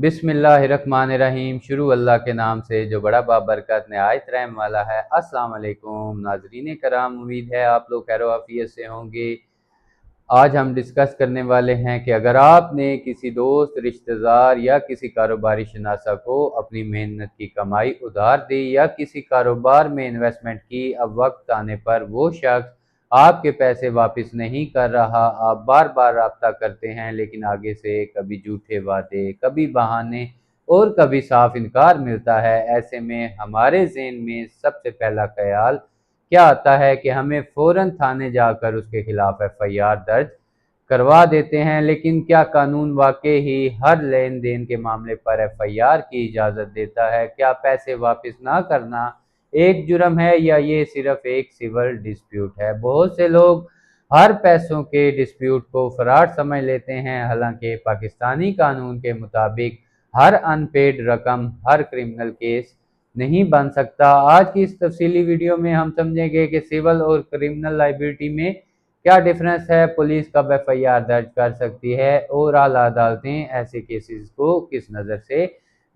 बिस्मिल्लाहिर्रहमानिर्रहीम। शुरू अल्लाह के नाम से जो बड़ा बाबरकत नहायत रहम वाला है। अस्सलाम वालेकुम नाजरीन कराम, उम्मीद है आप लोग खैर आफियत से होंगे। आज हम डिस्कस करने वाले हैं कि अगर आपने किसी दोस्त, रिश्तेदार या किसी कारोबारी शनासा को अपनी मेहनत की कमाई उधार दी या किसी कारोबार में इन्वेस्टमेंट की, अब वक्त आने पर वो शख्स आपके पैसे वापस नहीं कर रहा, आप बार बार राब्ता करते हैं लेकिन आगे से कभी झूठे वादे, कभी बहाने और कभी साफ इनकार मिलता है। ऐसे में हमारे ज़हन में सबसे पहला ख्याल क्या आता है कि हमें फौरन थाने जाकर उसके खिलाफ एफआईआर दर्ज करवा देते हैं। लेकिन क्या कानून वाकई ही हर लेन देन के मामले पर एफआईआर की इजाज़त देता है? क्या पैसे वापस ना करना एक जुर्म है या ये सिर्फ एक सिविल डिस्प्यूट है? बहुत से लोग हर पैसों के डिस्प्यूट को फ्रॉड समझ लेते हैं, हालांकि पाकिस्तानी कानून के मुताबिक हर अनपेड रकम हर क्रिमिनल केस नहीं बन सकता। आज की इस तफसीली वीडियो में हम समझेंगे कि सिविल और क्रिमिनल लाइबिलिटी में क्या डिफरेंस है, पुलिस कब एफआईआर दर्ज कर सकती है और आला अदालतें ऐसे केसेस को किस नज़र से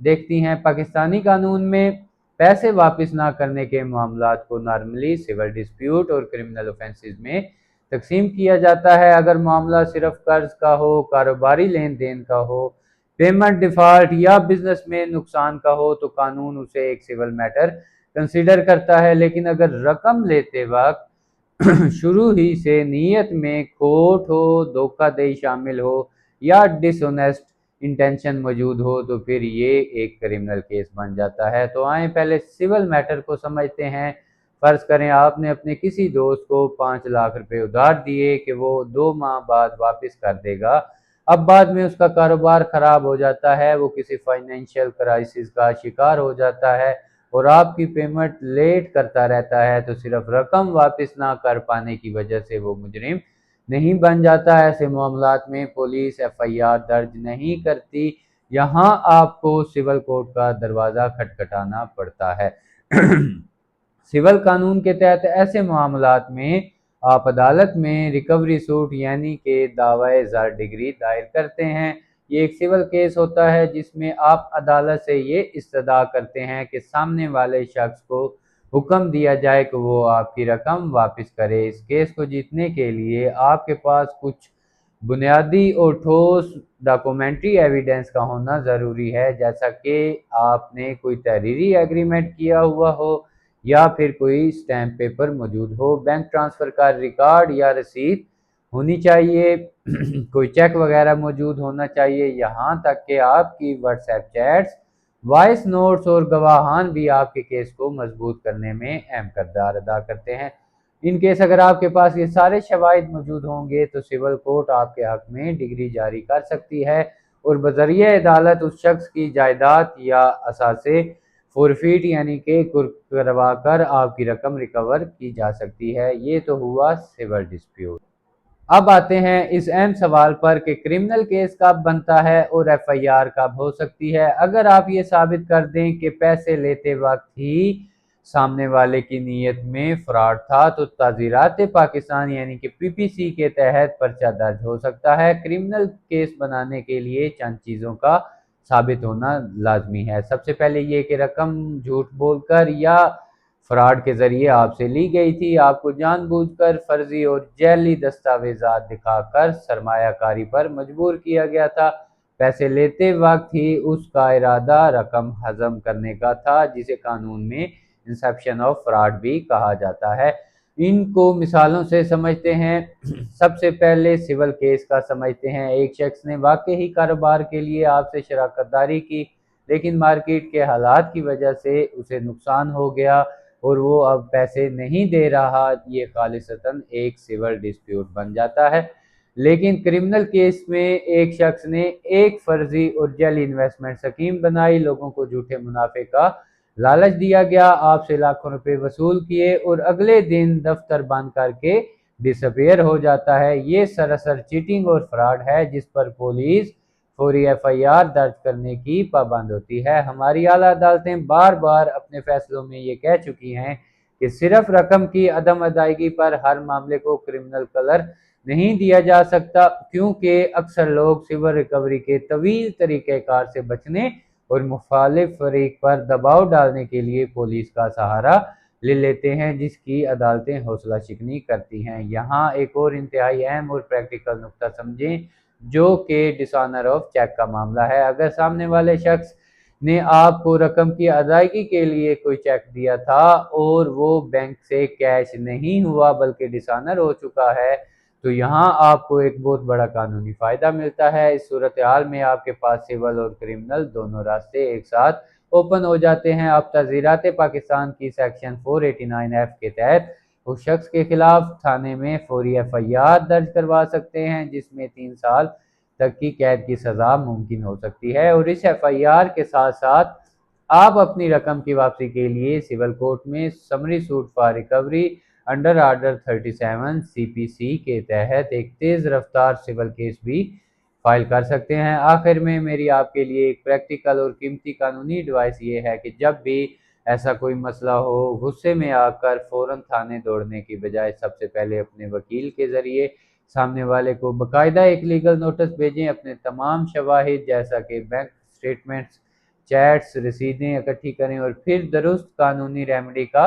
देखती हैं। पाकिस्तानी कानून में पैसे वापस ना करने के मामलात को नॉर्मली सिविल डिस्प्यूट और क्रिमिनल ऑफेंसेस में तकसीम किया जाता है। अगर मामला सिर्फ कर्ज का हो, कारोबारी लेन देन का हो, पेमेंट डिफॉल्ट या बिजनेस में नुकसान का हो तो कानून उसे एक सिविल मैटर कंसीडर करता है। लेकिन अगर रकम लेते वक्त शुरू ही से नीयत में खोट हो, धोखाधड़ी शामिल हो या डिसऑनेस्ट इंटेंशन मौजूद हो तो फिर ये एक क्रिमिनल केस बन जाता है। तो आए पहले सिविल मैटर को समझते हैं। फर्ज करें आपने अपने किसी दोस्त को 5 लाख रुपए उधार दिए कि वो 2 माह बाद वापस कर देगा। अब बाद में उसका कारोबार खराब हो जाता है, वो किसी फाइनेंशियल क्राइसिस का शिकार हो जाता है और आपकी पेमेंट लेट करता रहता है, तो सिर्फ रकम वापस ना कर पाने की वजह से वो मुजरिम नहीं बन जाता। ऐसे मामलात में पुलिस एफआईआर दर्ज नहीं करती, यहाँ आपको सिविल कोर्ट का दरवाज़ा खटखटाना पड़ता है। सिविल कानून के तहत ऐसे मामलात में आप अदालत में रिकवरी सूट यानी कि दावा ज़र डिग्री दायर करते हैं। ये एक सिविल केस होता है जिसमें आप अदालत से ये इस्तदा करते हैं कि सामने वाले शख्स को हुक्म दिया जाए कि वो आपकी रकम वापस करे। इस केस को जीतने के लिए आपके पास कुछ बुनियादी और ठोस डॉक्यूमेंट्री एविडेंस का होना ज़रूरी है, जैसा कि आपने कोई तहरीरी एग्रीमेंट किया हुआ हो या फिर कोई स्टैम्प पेपर मौजूद हो, बैंक ट्रांसफ़र का रिकॉर्ड या रसीद होनी चाहिए, कोई चेक वगैरह मौजूद होना चाहिए। यहाँ तक कि आपकी व्हाट्सएप चैट्स, वॉइस नोट्स और गवाहान भी आपके केस को मजबूत करने में अहम किरदार अदा करते हैं। इन केस अगर आपके पास ये सारे शवाहिद मौजूद होंगे तो सिविल कोर्ट आपके हक में डिग्री जारी कर सकती है और बज़रिए अदालत उस शख्स की जायदाद या असासे फोरफीट यानी कि करवा कर आपकी रकम रिकवर की जा सकती है। ये तो हुआ सिविल डिस्प्यूट। अब आते हैं इस अहम सवाल पर कि क्रिमिनल केस कब बनता है और एफआईआर कब हो सकती है। अगर आप ये साबित कर दें कि पैसे लेते वक्त ही सामने वाले की नीयत में फ्रॉड था तो ताज़ीरात पाकिस्तान यानी कि पीपीसी के तहत पर्चा दर्ज हो सकता है। क्रिमिनल केस बनाने के लिए चंद चीज़ों का साबित होना लाजमी है। सबसे पहले ये कि रकम झूठ बोलकर या फ्रॉड के जरिए आपसे ली गई थी, आपको जानबूझकर फर्जी और जैली दस्तावेजात दिखाकर सरमायाकारी पर मजबूर किया गया था। पैसे लेते वक्त ही उसका इरादा रकम हजम करने का था, जिसे कानून में इंसेप्शन ऑफ फ्रॉड भी कहा जाता है। इनको मिसालों से समझते हैं। सबसे पहले सिविल केस का समझते हैं। एक शख्स ने वाकई ही कारोबार के लिए आपसे शराकतदारी की, लेकिन मार्केट के हालात की वजह से उसे नुकसान हो गया और वो अब पैसे नहीं दे रहा। ये खालिसतन एक सिविल डिस्प्यूट बन जाता है। लेकिन क्रिमिनल केस में एक शख्स ने एक फर्जी और जल इन्वेस्टमेंट स्कीम बनाई, लोगों को झूठे मुनाफे का लालच दिया गया, आपसे लाखों रुपए वसूल किए और अगले दिन दफ्तर बंद करके डिसअपेयर हो जाता है। ये सरासर चीटिंग और फ्रॉड है जिस पर पुलिस फौरी एफआईआर दर्ज करने की पाबंद होती है। हमारी आला अदालतें बार बार अपने फैसलों में ये कह चुकी हैं कि सिर्फ रकम की अदम अदायगी पर हर मामले को क्रिमिनल कलर नहीं दिया जा सकता, क्योंकि अक्सर लोग सिविल रिकवरी के तवील तरीक़े कार से बचने और मुखालिफ फरीक पर दबाव डालने के लिए पुलिस का सहारा ले लेते हैं, जिसकी अदालतें हौसला शिकनी करती हैं। यहाँ एक और इंतहाई अहम और प्रैक्टिकल नुक्ता समझें, जो कि डिसऑनर ऑफ चेक का मामला है। अगर सामने वाले शख्स ने आपको रकम की अदायगी के लिए कोई चेक दिया था और वो बैंक से कैश नहीं हुआ बल्कि डिसऑनर हो चुका है, तो यहाँ आपको एक बहुत बड़ा कानूनी फायदा मिलता है। इस सूरत हाल में आपके पास सिविल और क्रिमिनल दोनों रास्ते एक साथ ओपन हो जाते हैं। आप ताज़ीरात पाकिस्तान की सेक्शन 489F के तहत उस शख्स के खिलाफ थाने में फौरी FIR दर्ज करवा सकते हैं, जिसमें 3 साल तक की कैद की सज़ा मुमकिन हो सकती है। और इस FIR के साथ साथ आप अपनी रकम की वापसी के लिए सिविल कोर्ट में summary suit for recovery under order 37 CPC के तहत एक तेज़ रफ्तार सिविल केस भी फाइल कर सकते हैं। आखिर में मेरी आपके लिए एक प्रैक्टिकल और कीमती कानूनी एडवाइस ये है कि जब भी ऐसा कोई मसला हो, गुस्से में आकर फ़ौरन थाने दौड़ने की बजाय सबसे पहले अपने वकील के ज़रिए सामने वाले को बाकायदा एक लीगल नोटिस भेजें। अपने तमाम शवाहिद जैसा कि बैंक स्टेटमेंट्स, चैट्स, रसीदें इकट्ठी करें और फिर दुरुस्त कानूनी रेमेडी का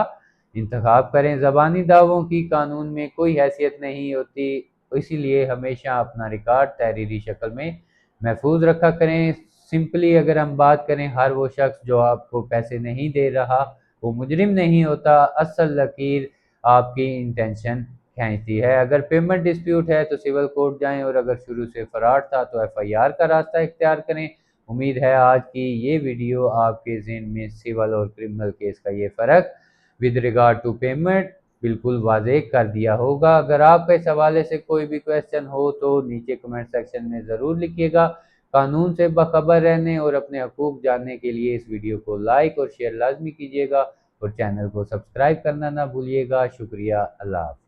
इंतखाब करें। ज़बानी दावों की कानून में कोई हैसियत नहीं होती, इसीलिए हमेशा अपना रिकॉर्ड तहरीरी शक्ल में महफूज रखा करें। सिंपली अगर हम बात करें, हर वो शख्स जो आपको पैसे नहीं दे रहा वो मुजरिम नहीं होता, असल लकीर आपकी इंटेंशन खींचती है। अगर पेमेंट डिस्प्यूट है तो सिविल कोर्ट जाएं, और अगर शुरू से फराड था तो FIR का रास्ता इख्तियार करें। उम्मीद है आज की ये वीडियो आपके ज़हन में सिविल और क्रिमिनल केस का ये फ़र्क विद रिगार्ड टू पेमेंट बिल्कुल वाज़ेह कर दिया होगा। अगर आपका इस हवाले से कोई भी क्वेश्चन हो तो नीचे कमेंट सेक्शन में ज़रूर लिखिएगा। कानून से बाखबर रहने और अपने हकूक़ जानने के लिए इस वीडियो को लाइक और शेयर लाजमी कीजिएगा और चैनल को सब्सक्राइब करना ना भूलिएगा। शुक्रिया। अल्लाह हाफ़िज़।